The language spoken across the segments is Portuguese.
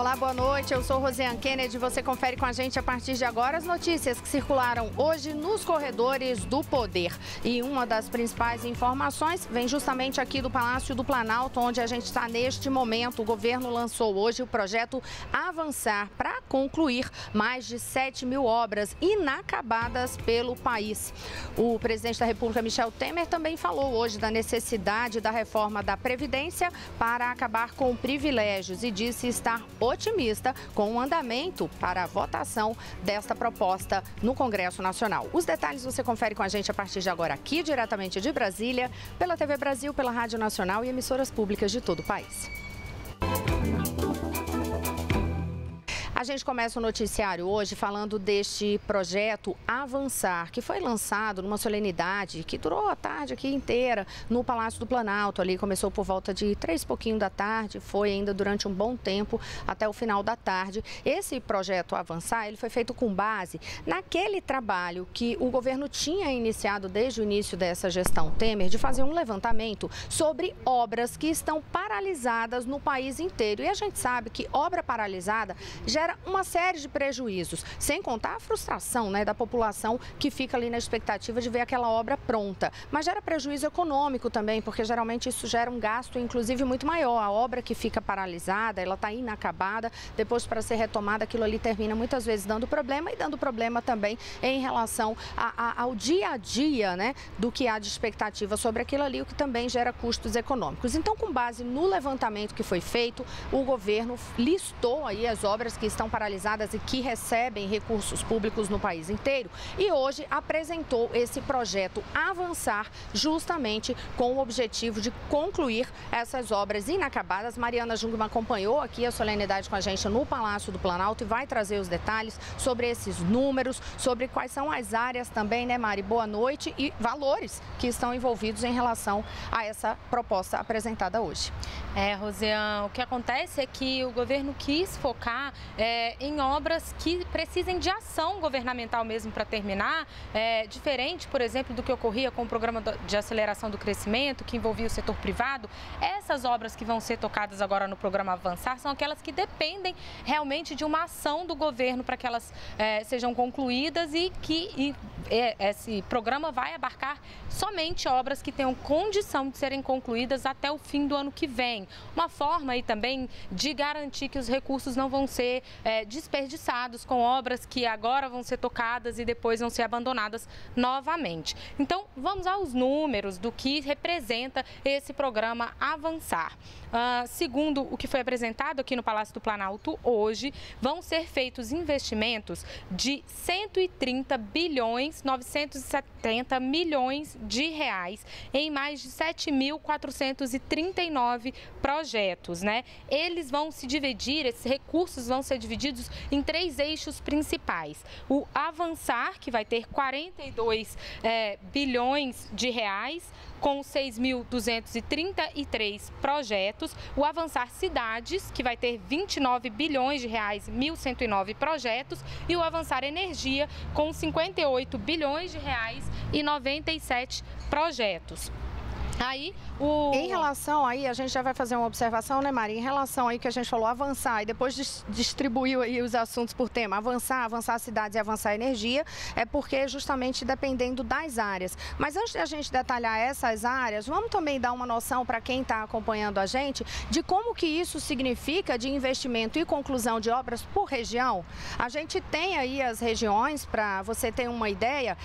Olá, boa noite. Eu sou Rosiane Kennedy. Você confere com a gente a partir de agora as notícias que circularam hoje nos corredores do poder. E uma das principais informações vem justamente aqui do Palácio do Planalto, onde a gente está neste momento. O governo lançou hoje o projeto Avançar para concluir mais de 7 mil obras inacabadas pelo país. O presidente da República, Michel Temer, também falou hoje da necessidade da reforma da Previdência para acabar com privilégios e disse estar otimista com o andamento para a votação desta proposta no Congresso Nacional. Os detalhes você confere com a gente a partir de agora aqui, diretamente de Brasília, pela TV Brasil, pela Rádio Nacional e emissoras públicas de todo o país. A gente começa o noticiário hoje falando deste projeto Avançar, que foi lançado numa solenidade que durou a tarde aqui inteira no Palácio do Planalto. Ali começou por volta de 3 e pouquinho da tarde, foi ainda durante um bom tempo até o final da tarde. Esse projeto Avançar, ele foi feito com base naquele trabalho que o governo tinha iniciado desde o início dessa gestão Temer, de fazer um levantamento sobre obras que estão paralisadas no país inteiro. E a gente sabe que obra paralisada gera uma série de prejuízos, sem contar a frustração, da população que fica ali na expectativa de ver aquela obra pronta. Mas gera prejuízo econômico também, porque geralmente isso gera um gasto, inclusive, muito maior. A obra que fica paralisada, ela está inacabada, depois para ser retomada, aquilo ali termina muitas vezes dando problema e dando problema também em relação ao dia a dia, do que há de expectativa sobre aquilo ali, o que também gera custos econômicos. Então, com base no levantamento que foi feito, o governo listou aí as obras que estão paralisadas e que recebem recursos públicos no país inteiro e hoje apresentou esse projeto Avançar justamente com o objetivo de concluir essas obras inacabadas. Mariana Jungmann acompanhou aqui a solenidade com a gente no Palácio do Planalto e vai trazer os detalhes sobre esses números, sobre quais são as áreas também, Mari? Boa noite, e valores que estão envolvidos em relação a essa proposta apresentada hoje. Rosiane, o que acontece é que o governo quis focar em obras que precisem de ação governamental mesmo para terminar, diferente, por exemplo, do que ocorria com o programa de aceleração do crescimento, que envolvia o setor privado. Essas obras que vão ser tocadas agora no programa Avançar são aquelas que dependem realmente de uma ação do governo para que elas sejam concluídas e que esse programa vai abarcar somente obras que tenham condição de serem concluídas até o fim do ano que vem. Uma forma aí também de garantir que os recursos não vão ser desperdiçados com obras que agora vão ser tocadas e depois vão ser abandonadas novamente. Então, vamos aos números do que representa esse programa Avançar. Segundo o que foi apresentado aqui no Palácio do Planalto hoje, vão ser feitos investimentos de 130 bilhões 970 milhões de reais em mais de 7.439 projetos, Eles vão se dividir, esses recursos vão ser divididos em 3 eixos principais. O Avançar, que vai ter 42 bilhões de reais, com 6.233 projetos. O Avançar Cidades, que vai ter 29 bilhões de reais, 1.109 projetos. E o Avançar Energia, com 58 bilhões de reais e 97 projetos. Em relação aí, a gente já vai fazer uma observação, Mari? Em relação aí que a gente falou, avançar, e depois distribuiu aí os assuntos por tema, avançar cidades e avançar energia, é porque justamente dependendo das áreas. Mas antes de a gente detalhar essas áreas, vamos também dar uma noção para quem está acompanhando a gente de como que isso significa de investimento e conclusão de obras por região. A gente tem aí as regiões, para você ter uma ideia,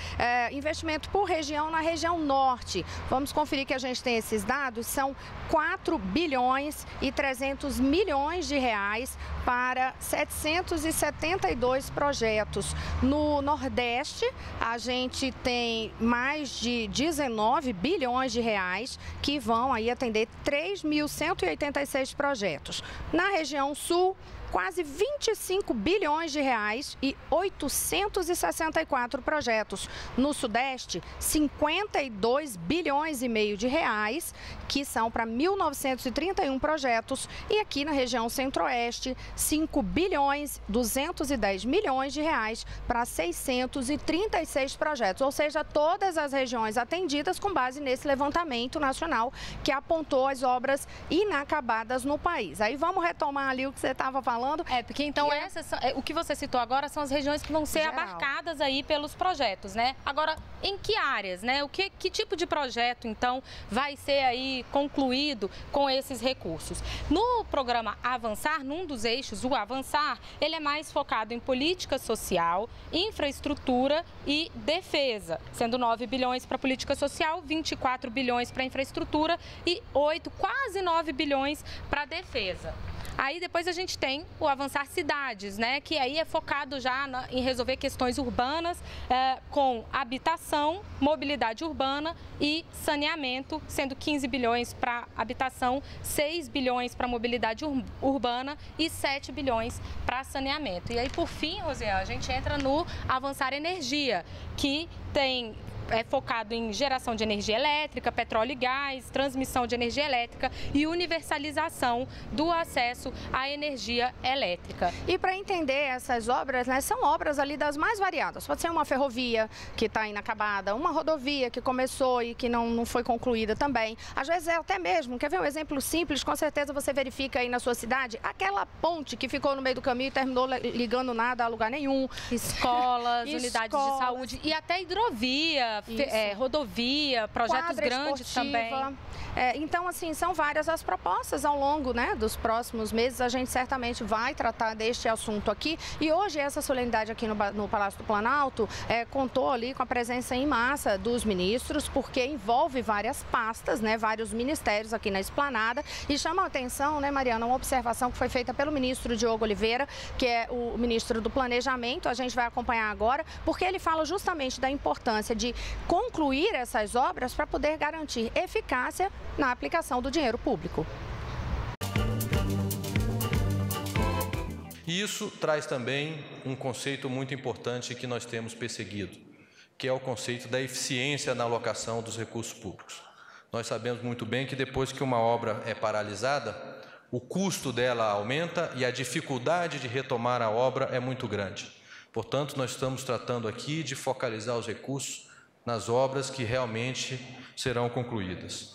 investimento por região na região norte. Vamos conferir que a gente tem esses dados, são 4 bilhões e 300 milhões de reais para 772 projetos. No Nordeste, a gente tem mais de 19 bilhões de reais que vão aí atender 3.186 projetos. Na região Sul, quase 25 bilhões de reais e 864 projetos. No Sudeste, 52 bilhões e meio de reais, que são para 1.931 projetos. E aqui na região Centro-Oeste, 5 bilhões 210 milhões de reais para 636 projetos, ou seja, todas as regiões atendidas com base nesse levantamento nacional que apontou as obras inacabadas no país. Aí vamos retomar ali o que você estava falando. Porque então o que você citou agora são as regiões que vão ser abarcadas aí pelos projetos, né? Agora, em que áreas, né? Que tipo de projeto, então, vai ser aí concluído com esses recursos? No programa Avançar, num dos eixos, o Avançar, ele é mais focado em política social, infraestrutura e defesa, sendo 9 bilhões para política social, 24 bilhões para infraestrutura e quase 9 bilhões para defesa. Aí depois a gente tem o Avançar Cidades, né, que aí é focado já em resolver questões urbanas com habitação, mobilidade urbana e saneamento, sendo 15 bilhões para habitação, 6 bilhões para mobilidade urbana e 7 bilhões para saneamento. E aí, por fim, Rosiane, a gente entra no Avançar Energia, que é focado em geração de energia elétrica, petróleo e gás, transmissão de energia elétrica e universalização do acesso à energia elétrica. E para entender essas obras, né, são obras ali das mais variadas. Pode ser uma ferrovia que está inacabada, uma rodovia que começou e que não foi concluída também. Às vezes é até mesmo, quer ver um exemplo simples, com certeza você verifica aí na sua cidade, aquela ponte que ficou no meio do caminho e terminou ligando nada a lugar nenhum. Escolas, unidades de saúde e até hidrovia, rodovia, projetos grandes também. Então, assim, são várias as propostas ao longo, né, dos próximos meses. A gente certamente vai tratar deste assunto aqui. E hoje essa solenidade aqui no Palácio do Planalto contou ali com a presença em massa dos ministros, porque envolve várias pastas, né, vários ministérios aqui na esplanada. E chama a atenção, né, Mariana, uma observação que foi feita pelo ministro Diogo Oliveira, que é o ministro do Planejamento. A gente vai acompanhar agora, porque ele fala justamente da importância de concluir essas obras para poder garantir eficácia na aplicação do dinheiro público. E isso traz também um conceito muito importante que nós temos perseguido, que é o conceito da eficiência na alocação dos recursos públicos. Nós sabemos muito bem que depois que uma obra é paralisada, o custo dela aumenta e a dificuldade de retomar a obra é muito grande. Portanto, nós estamos tratando aqui de focalizar os recursos nas obras que realmente serão concluídas.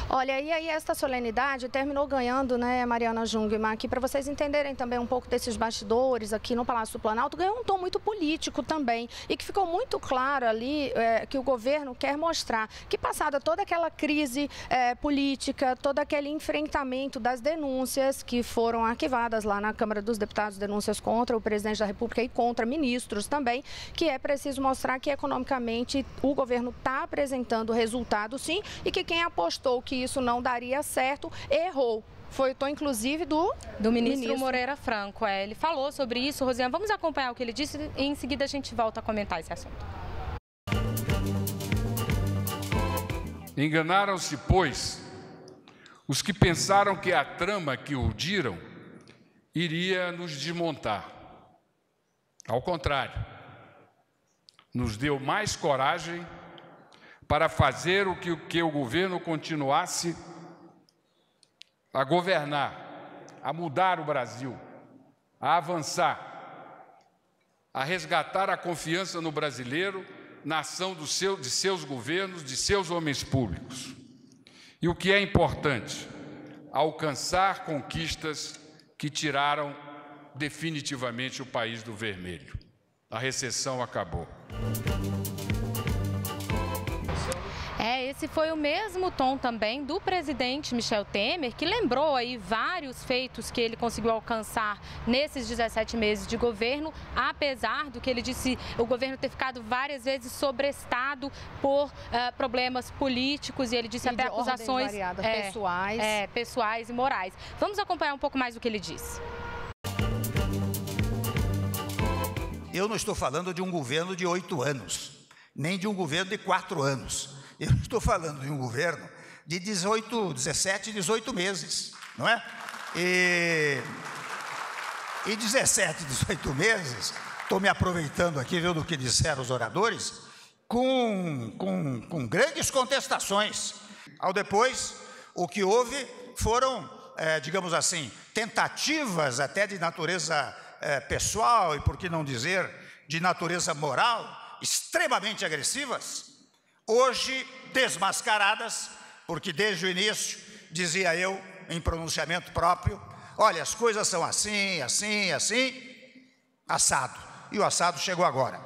Olha, e aí esta solenidade terminou ganhando, né, Mariana Jungmann, aqui para vocês entenderem também um pouco desses bastidores aqui no Palácio do Planalto, ganhou um tom muito político também e que ficou muito claro ali que o governo quer mostrar que passada toda aquela crise política, todo aquele enfrentamento das denúncias que foram arquivadas lá na Câmara dos Deputados, denúncias contra o presidente da República e contra ministros também, que é preciso mostrar que economicamente o governo está apresentando resultado sim e que quem apostou que isso não daria certo, errou. Foi o tom, inclusive, do ministro Moreira Franco. Ele falou sobre isso, Rosiane. Vamos acompanhar o que ele disse e em seguida a gente volta a comentar esse assunto. Enganaram-se, pois, os que pensaram que a trama que urdiram iria nos desmontar. Ao contrário, nos deu mais coragem para fazer o que o governo continuasse a governar, a mudar o Brasil, a avançar, a resgatar a confiança no brasileiro, na ação de seus governos, de seus homens públicos. E o que é importante, alcançar conquistas que tiraram definitivamente o país do vermelho. A recessão acabou. Esse foi o mesmo tom também do presidente Michel Temer, que lembrou aí vários feitos que ele conseguiu alcançar nesses 17 meses de governo, apesar do que ele disse, o governo ter ficado várias vezes sobrestado por problemas políticos e ele disse até acusações pessoais e morais. Vamos acompanhar um pouco mais do que ele disse. Eu não estou falando de um governo de 8 anos, nem de um governo de 4 anos. Eu estou falando de um governo de 17, 18 meses, não é? E 17, 18 meses, estou me aproveitando aqui, viu, do que disseram os oradores, com grandes contestações. Ao depois, o que houve foram digamos assim, tentativas até de natureza pessoal e, por que não dizer, de natureza moral, extremamente agressivas, hoje desmascaradas, porque desde o início, dizia eu, em pronunciamento próprio, olha, as coisas são assim, assim, assim, assado. E o assado chegou agora,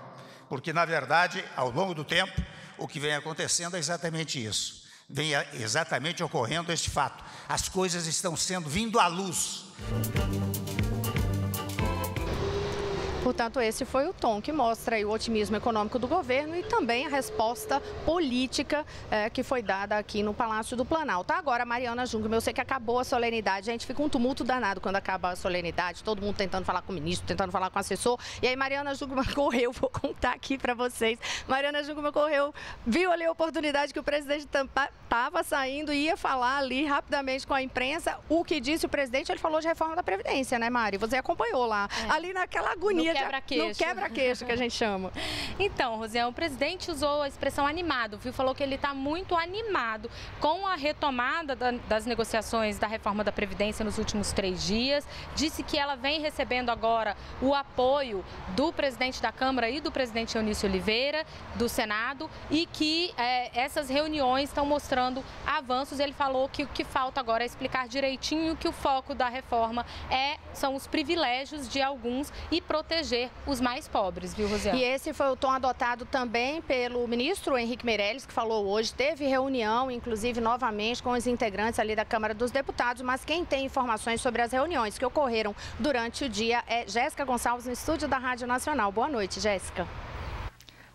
porque, na verdade, ao longo do tempo, o que vem acontecendo é exatamente isso. Vem exatamente ocorrendo este fato. As coisas estão vindo à luz. Portanto, esse foi o tom que mostra aí o otimismo econômico do governo e também a resposta política que foi dada aqui no Palácio do Planalto. Agora, Mariana Jungmann, eu sei que acabou a solenidade, gente, fica um tumulto danado quando acaba a solenidade, todo mundo tentando falar com o ministro, tentando falar com o assessor, e aí Mariana Jungmann correu, vou contar aqui para vocês, Mariana Jungmann correu, viu ali a oportunidade que o presidente estava saindo e ia falar ali rapidamente com a imprensa. O que disse o presidente, ele falou de reforma da Previdência, né, Mari? Você acompanhou lá, ali naquela agonia. No quebra-queixo, que a gente chama. Então, Rosiane, o presidente usou a expressão animado, viu? Falou que ele está muito animado com a retomada das negociações da reforma da Previdência nos últimos 3 dias. Disse que ela vem recebendo agora o apoio do presidente da Câmara e do presidente Eunício Oliveira, do Senado, e que essas reuniões estão mostrando avanços. Ele falou que o que falta agora é explicar direitinho que o foco da reforma são os privilégios de alguns e proteger os mais pobres, viu, Rosiane? E esse foi o tom adotado também pelo ministro Henrique Meirelles, que falou hoje, teve reunião, inclusive, novamente, com os integrantes ali da Câmara dos Deputados, mas quem tem informações sobre as reuniões que ocorreram durante o dia é Jéssica Gonçalves, no estúdio da Rádio Nacional. Boa noite, Jéssica.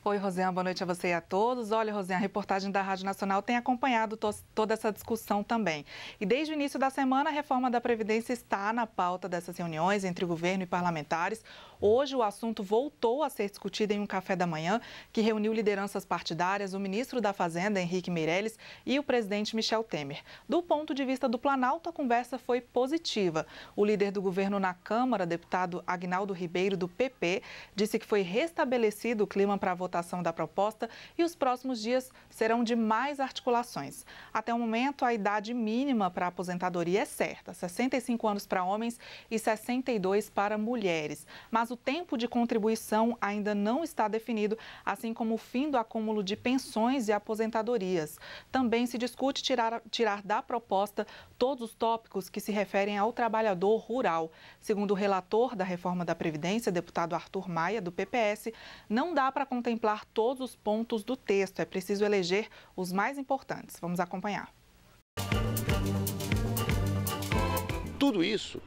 Oi, Rosiane, boa noite a você e a todos. Olha, Rosiane, a reportagem da Rádio Nacional tem acompanhado toda essa discussão também. E desde o início da semana, a reforma da Previdência está na pauta dessas reuniões entre o governo e parlamentares. Hoje, o assunto voltou a ser discutido em um café da manhã que reuniu lideranças partidárias, o ministro da Fazenda, Henrique Meirelles, e o presidente Michel Temer. Do ponto de vista do Planalto, a conversa foi positiva. O líder do governo na Câmara, deputado Aguinaldo Ribeiro, do PP, disse que foi restabelecido o clima para a votação da proposta e os próximos dias serão de mais articulações. Até o momento, a idade mínima para a aposentadoria é certa, 65 anos para homens e 62 para mulheres. Mas o tempo de contribuição ainda não está definido, assim como o fim do acúmulo de pensões e aposentadorias. Também se discute tirar da proposta todos os tópicos que se referem ao trabalhador rural. Segundo o relator da reforma da Previdência, deputado Arthur Maia, do PPS, não dá para contemplar todos os pontos do texto. É preciso eleger os mais importantes. Vamos acompanhar. Tudo isso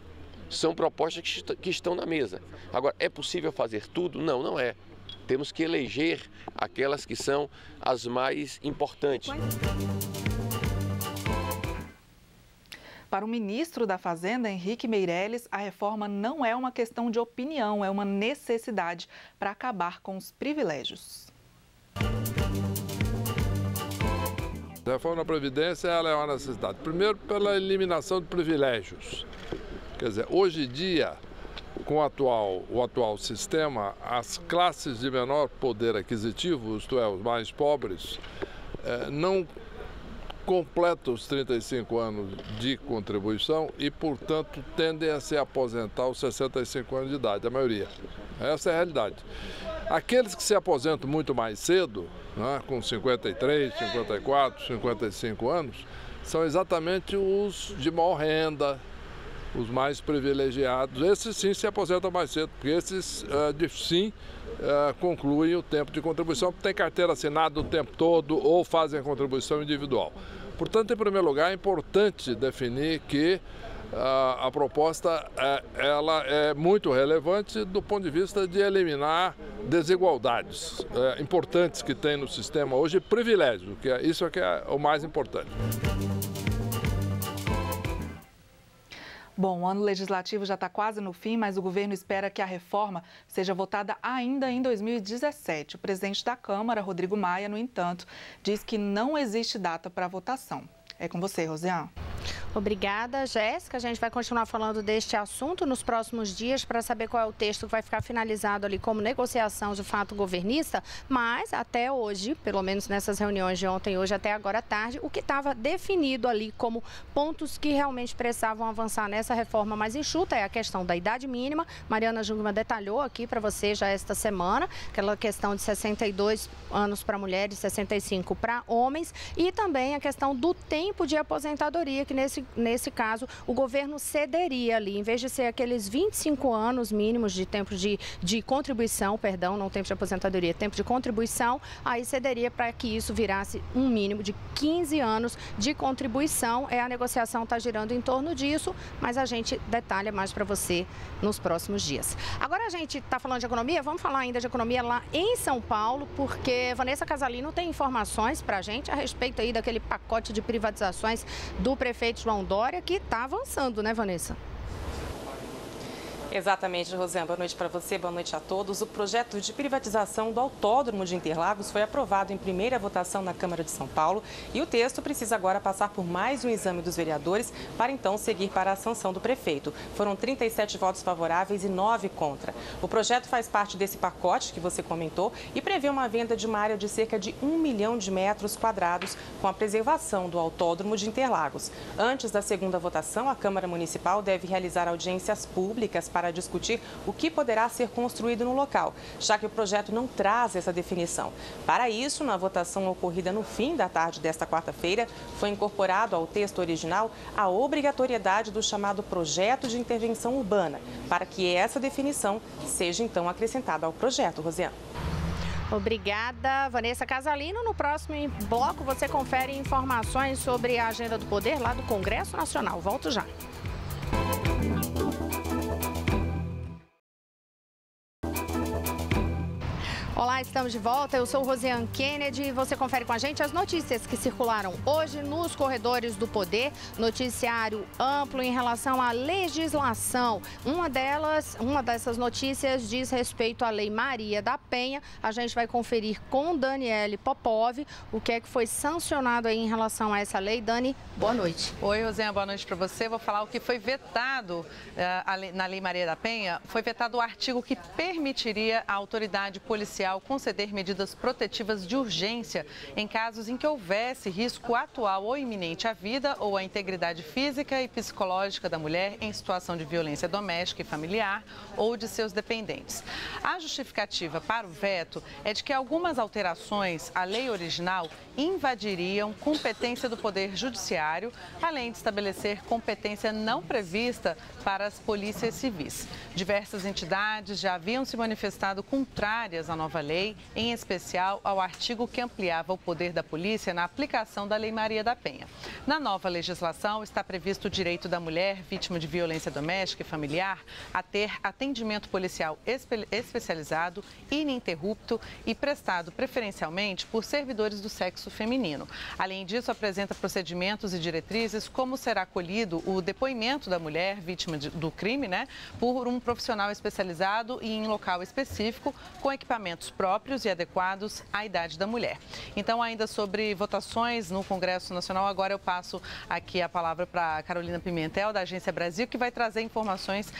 são propostas que estão na mesa. Agora, é possível fazer tudo? Não, não é. Temos que eleger aquelas que são as mais importantes. Para o ministro da Fazenda, Henrique Meirelles, a reforma não é uma questão de opinião, é uma necessidade para acabar com os privilégios. A reforma da Previdência ela é uma necessidade. Primeiro, pela eliminação de privilégios. Quer dizer, hoje em dia, com o atual sistema, as classes de menor poder aquisitivo, isto é, os mais pobres, não completam os 35 anos de contribuição e, portanto, tendem a se aposentar aos 65 anos de idade, a maioria. Essa é a realidade. Aqueles que se aposentam muito mais cedo, né, com 53, 54, 55 anos, são exatamente os de maior renda, os mais privilegiados. Esses sim se aposentam mais cedo, porque esses sim concluem o tempo de contribuição, porque tem carteira assinada o tempo todo ou fazem a contribuição individual. Portanto, em primeiro lugar, é importante definir que a proposta ela é muito relevante do ponto de vista de eliminar desigualdades importantes que tem no sistema hoje, privilégios, isso é que é o mais importante. Bom, o ano legislativo já está quase no fim, mas o governo espera que a reforma seja votada ainda em 2017. O presidente da Câmara, Rodrigo Maia, no entanto, diz que não existe data para a votação. É com você, Rosiane. Obrigada, Jéssica. A gente vai continuar falando deste assunto nos próximos dias para saber qual é o texto que vai ficar finalizado ali como negociação de fato governista, mas até hoje, pelo menos nessas reuniões de ontem e hoje até agora à tarde, o que estava definido ali como pontos que realmente precisavam avançar nessa reforma mais enxuta é a questão da idade mínima. Mariana Jungmann detalhou aqui para você já esta semana, aquela questão de 62 anos para mulheres, 65 para homens, e também a questão do tempo de aposentadoria, que nesse caso o governo cederia ali, em vez de ser aqueles 25 anos mínimos de tempo de contribuição, perdão, não tempo de aposentadoria, tempo de contribuição, aí cederia para que isso virasse um mínimo de 15 anos de contribuição. A negociação está girando em torno disso, mas a gente detalha mais para você nos próximos dias. Agora a gente está falando de economia, vamos falar ainda de economia lá em São Paulo, porque Vanessa Casalino tem informações para a gente a respeito aí daquele pacote de privatizações do prefeito João Dória, que está avançando, né, Vanessa? Exatamente, Rosiane. Boa noite para você, boa noite a todos. O projeto de privatização do Autódromo de Interlagos foi aprovado em primeira votação na Câmara de São Paulo e o texto precisa agora passar por mais um exame dos vereadores para então seguir para a sanção do prefeito. Foram 37 votos favoráveis e 9 contra. O projeto faz parte desse pacote que você comentou e prevê uma venda de uma área de cerca de 1 milhão de metros quadrados com a preservação do Autódromo de Interlagos. Antes da segunda votação, a Câmara Municipal deve realizar audiências públicas para discutir o que poderá ser construído no local, já que o projeto não traz essa definição. Para isso, na votação ocorrida no fim da tarde desta quarta-feira, foi incorporado ao texto original a obrigatoriedade do chamado projeto de intervenção urbana, para que essa definição seja então acrescentada ao projeto, Rosiane. Obrigada, Vanessa Casalino. No próximo bloco você confere informações sobre a agenda do poder lá do Congresso Nacional. Volto já. Olá, estamos de volta. Eu sou Rosiane Kennedy e você confere com a gente as notícias que circularam hoje nos corredores do poder. Noticiário amplo em relação à legislação. Uma dessas notícias diz respeito à Lei Maria da Penha. A gente vai conferir com Daniele Popov o que é que foi sancionado aí em relação a essa lei. Dani, boa noite. Oi, Rosiane, boa noite para você. Vou falar o que foi vetado na Lei Maria da Penha. Foi vetado o artigo que permitiria à autoridade policial conceder medidas protetivas de urgência em casos em que houvesse risco atual ou iminente à vida ou à integridade física e psicológica da mulher em situação de violência doméstica e familiar ou de seus dependentes. A justificativa para o veto é de que algumas alterações à lei original invadiriam competência do Poder Judiciário, além de estabelecer competência não prevista para as polícias civis. Diversas entidades já haviam se manifestado contrárias à nova lei, em especial ao artigo que ampliava o poder da polícia na aplicação da Lei Maria da Penha. Na nova legislação, está previsto o direito da mulher vítima de violência doméstica e familiar a ter atendimento policial especializado, ininterrupto e prestado preferencialmente por servidores do sexo feminino. Além disso, apresenta procedimentos e diretrizes como será acolhido o depoimento da mulher vítima do crime, por um profissional especializado e em local específico, com equipamentos próprios e adequados à idade da mulher. Então, ainda sobre votações no Congresso Nacional, agora eu passo aqui a palavra para Carolina Pimentel, da Agência Brasil, que vai trazer informações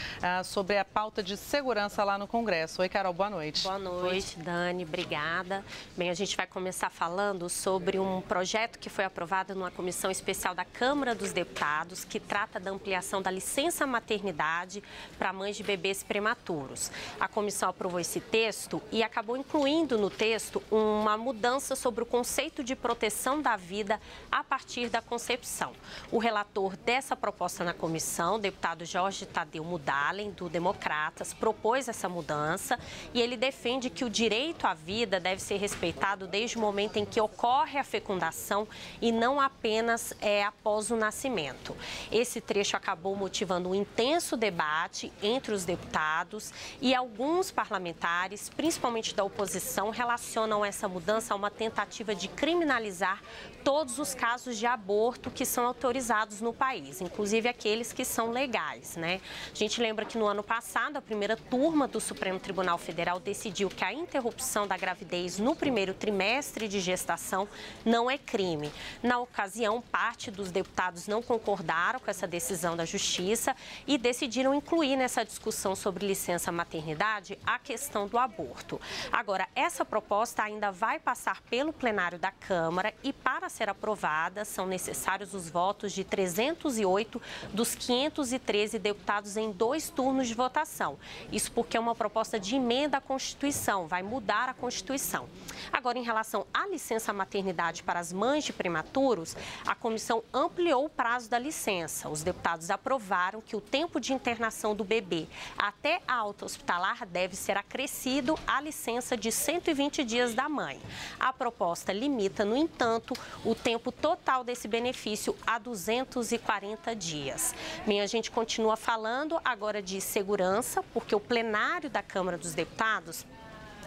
sobre a pauta de segurança lá no Congresso. Oi, Carol, boa noite. Boa noite, Dani, obrigada. Bem, a gente vai começar falando sobre um projeto que foi aprovado numa comissão especial da Câmara dos Deputados, que trata da ampliação da licença maternidade para mães de bebês prematuros. A comissão aprovou esse texto e acabou incluindo no texto uma mudança sobre o conceito de proteção da vida a partir da concepção. O relator dessa proposta na comissão, o deputado Jorge Tadeu Mudalen, do Democratas, propôs essa mudança e ele defende que o direito à vida deve ser respeitado desde o momento em que ocorre a fecundação e não apenas após o nascimento. Esse trecho acabou motivando um intenso debate entre os deputados e alguns parlamentares, principalmente da oposição relacionam essa mudança a uma tentativa de criminalizar todos os casos de aborto que são autorizados no país, inclusive aqueles que são legais, né? A gente lembra que no ano passado, a primeira turma do Supremo Tribunal Federal decidiu que a interrupção da gravidez no primeiro trimestre de gestação não é crime. Na ocasião, parte dos deputados não concordaram com essa decisão da Justiça e decidiram incluir nessa discussão sobre licença maternidade a questão do aborto. Agora, essa proposta ainda vai passar pelo plenário da Câmara e, para ser aprovada, são necessários os votos de 308 dos 513 deputados em 2 turnos de votação. Isso porque é uma proposta de emenda à Constituição, vai mudar a Constituição. Agora, em relação à licença maternidade para as mães de prematuros, a comissão ampliou o prazo da licença. Os deputados aprovaram que o tempo de internação do bebê até a alta hospitalar deve ser acrescido à licença de 120 dias da mãe. A proposta limita, no entanto, o tempo total desse benefício a 240 dias. Bem, a gente continua falando agora de segurança, porque o plenário da Câmara dos Deputados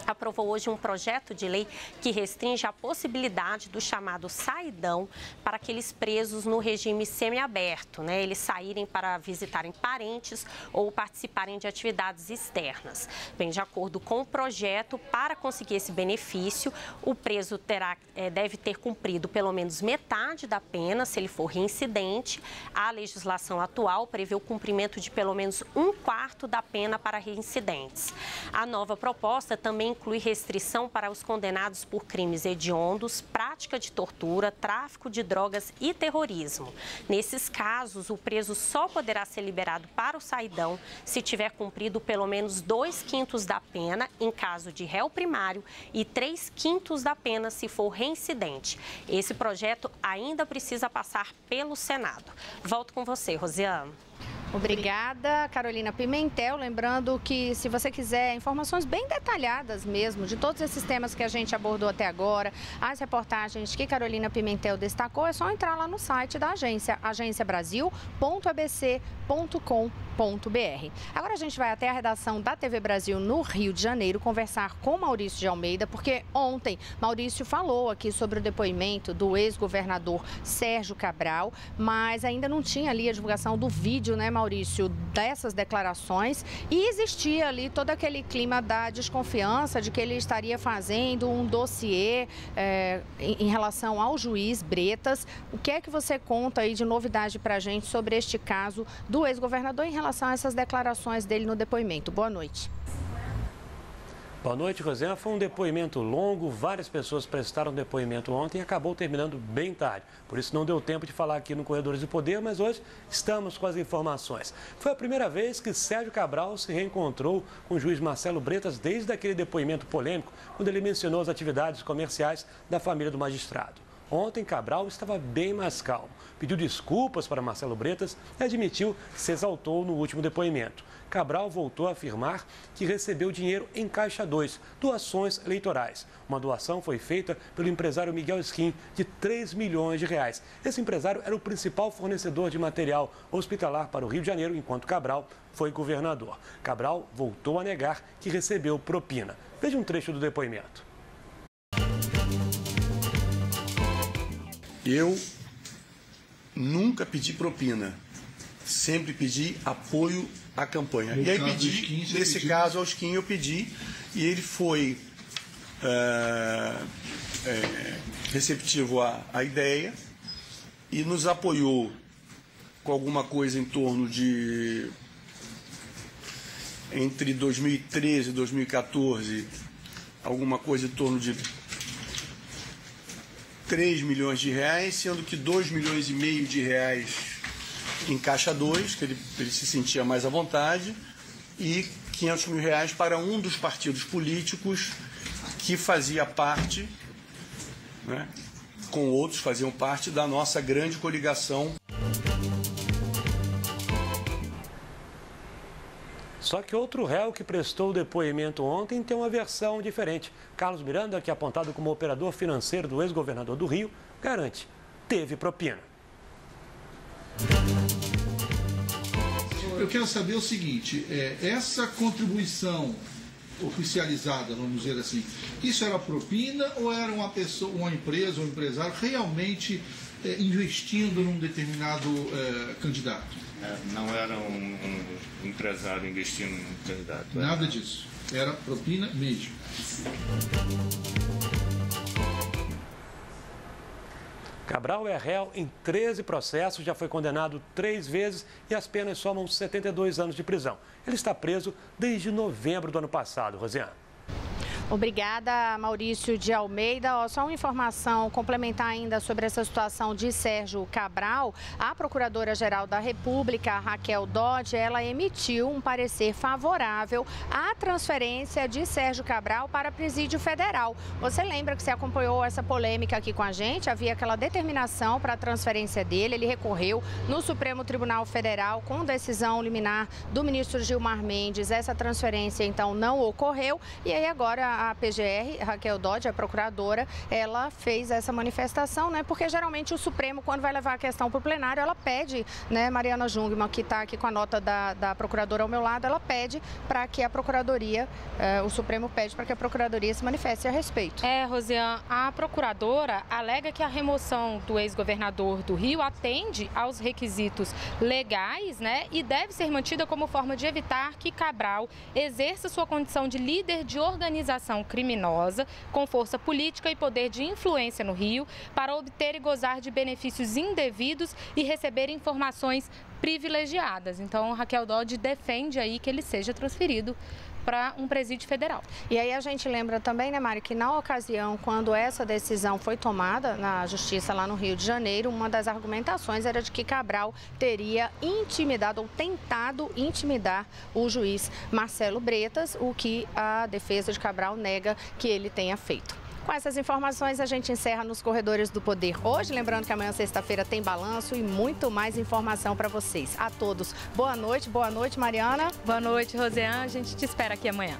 aprovou hoje um projeto de lei que restringe a possibilidade do chamado saidão para aqueles presos no regime semiaberto, né? Eles saírem para visitarem parentes ou participarem de atividades externas. Bem, de acordo com o projeto, para conseguir esse benefício, o preso deve ter cumprido pelo menos metade da pena, se ele for reincidente. A legislação atual prevê o cumprimento de pelo menos 1/4 da pena para reincidentes. A nova proposta também inclui restrição para os condenados por crimes hediondos, prática de tortura, tráfico de drogas e terrorismo. Nesses casos, o preso só poderá ser liberado para o saidão se tiver cumprido pelo menos 2/5 da pena em caso de réu primário e 3/5 da pena se for reincidente. Esse projeto ainda precisa passar pelo Senado. Volto com você, Rosiane. Obrigada, Carolina Pimentel. Lembrando que, se você quiser informações bem detalhadas mesmo de todos esses temas que a gente abordou até agora, as reportagens que Carolina Pimentel destacou, é só entrar lá no site da agência, agenciabrasil.abc.com.br. Agora a gente vai até a redação da TV Brasil no Rio de Janeiro conversar com Maurício de Almeida, porque ontem Maurício falou aqui sobre o depoimento do ex-governador Sérgio Cabral, mas ainda não tinha ali a divulgação do vídeo, né, Maurício, dessas declarações, e existia ali todo aquele clima da desconfiança de que ele estaria fazendo um dossiê em relação ao juiz Bretas. O que é que você conta aí de novidade para a gente sobre este caso do ex-governador em relação a essas declarações dele no depoimento? Boa noite. Boa noite, Rosiane. Foi um depoimento longo, várias pessoas prestaram depoimento ontem e acabou terminando bem tarde. Por isso não deu tempo de falar aqui no Corredores do Poder, mas hoje estamos com as informações. Foi a primeira vez que Sérgio Cabral se reencontrou com o juiz Marcelo Bretas desde aquele depoimento polêmico, quando ele mencionou as atividades comerciais da família do magistrado. Ontem, Cabral estava bem mais calmo, pediu desculpas para Marcelo Bretas e admitiu que se exaltou no último depoimento. Cabral voltou a afirmar que recebeu dinheiro em Caixa 2, doações eleitorais. Uma doação foi feita pelo empresário Miguel Skin, de 3 milhões de reais. Esse empresário era o principal fornecedor de material hospitalar para o Rio de Janeiro, enquanto Cabral foi governador. Cabral voltou a negar que recebeu propina. Veja um trecho do depoimento. Eu nunca pedi propina, sempre pedi apoio à campanha. E aí pedi, nesse caso, ao Skin eu pedi, e ele foi receptivo à ideia e nos apoiou com alguma coisa em torno de, entre 2013 e 2014, alguma coisa em torno de 3 milhões de reais, sendo que 2 milhões e meio de reais em Caixa 2, que ele se sentia mais à vontade, e 500 mil reais para um dos partidos políticos que fazia parte, né, com outros faziam parte da nossa grande coligação. Só que outro réu que prestou o depoimento ontem tem uma versão diferente. Carlos Miranda, que é apontado como operador financeiro do ex-governador do Rio, garante: teve propina. Eu quero saber o seguinte, essa contribuição oficializada, vamos dizer assim, isso era propina ou era uma pessoa, uma empresa, um empresário realmente investindo num determinado candidato? Não era um empresário investindo num candidato. Nada disso. Era propina mesmo. Cabral é réu em 13 processos, já foi condenado 3 vezes e as penas somam 72 anos de prisão. Ele está preso desde novembro do ano passado, Rosiane. Obrigada, Maurício de Almeida. Só uma informação complementar ainda sobre essa situação de Sérgio Cabral. A Procuradora-Geral da República, Raquel Dodge, ela emitiu um parecer favorável à transferência de Sérgio Cabral para Presídio Federal. Você lembra que você acompanhou essa polêmica aqui com a gente? Havia aquela determinação para a transferência dele. Ele recorreu no Supremo Tribunal Federal com decisão liminar do ministro Gilmar Mendes. Essa transferência, então, não ocorreu. E aí agora a PGR, Raquel Dodge, a procuradora, ela fez essa manifestação, né? Porque geralmente o Supremo, quando vai levar a questão para o plenário, ela pede, né? Mariana Jungmann, que está aqui com a nota da procuradora ao meu lado, ela pede para que a Procuradoria, o Supremo pede para que a Procuradoria se manifeste a respeito. Rosiane, a procuradora alega que a remoção do ex-governador do Rio atende aos requisitos legais, né? E deve ser mantida como forma de evitar que Cabral exerça sua condição de líder de organização criminosa com força política e poder de influência no Rio para obter e gozar de benefícios indevidos e receber informações privilegiadas. Então, Raquel Dodge defende aí que ele seja transferido para um presídio federal. E aí a gente lembra também, né, Mari, que na ocasião, quando essa decisão foi tomada na Justiça lá no Rio de Janeiro, uma das argumentações era de que Cabral teria intimidado ou tentado intimidar o juiz Marcelo Bretas, o que a defesa de Cabral nega que ele tenha feito. Com essas informações, a gente encerra nos Corredores do Poder hoje. Lembrando que amanhã, sexta-feira, tem balanço e muito mais informação para vocês. A todos, boa noite, Mariana. Boa noite, Rosiane. A gente te espera aqui amanhã.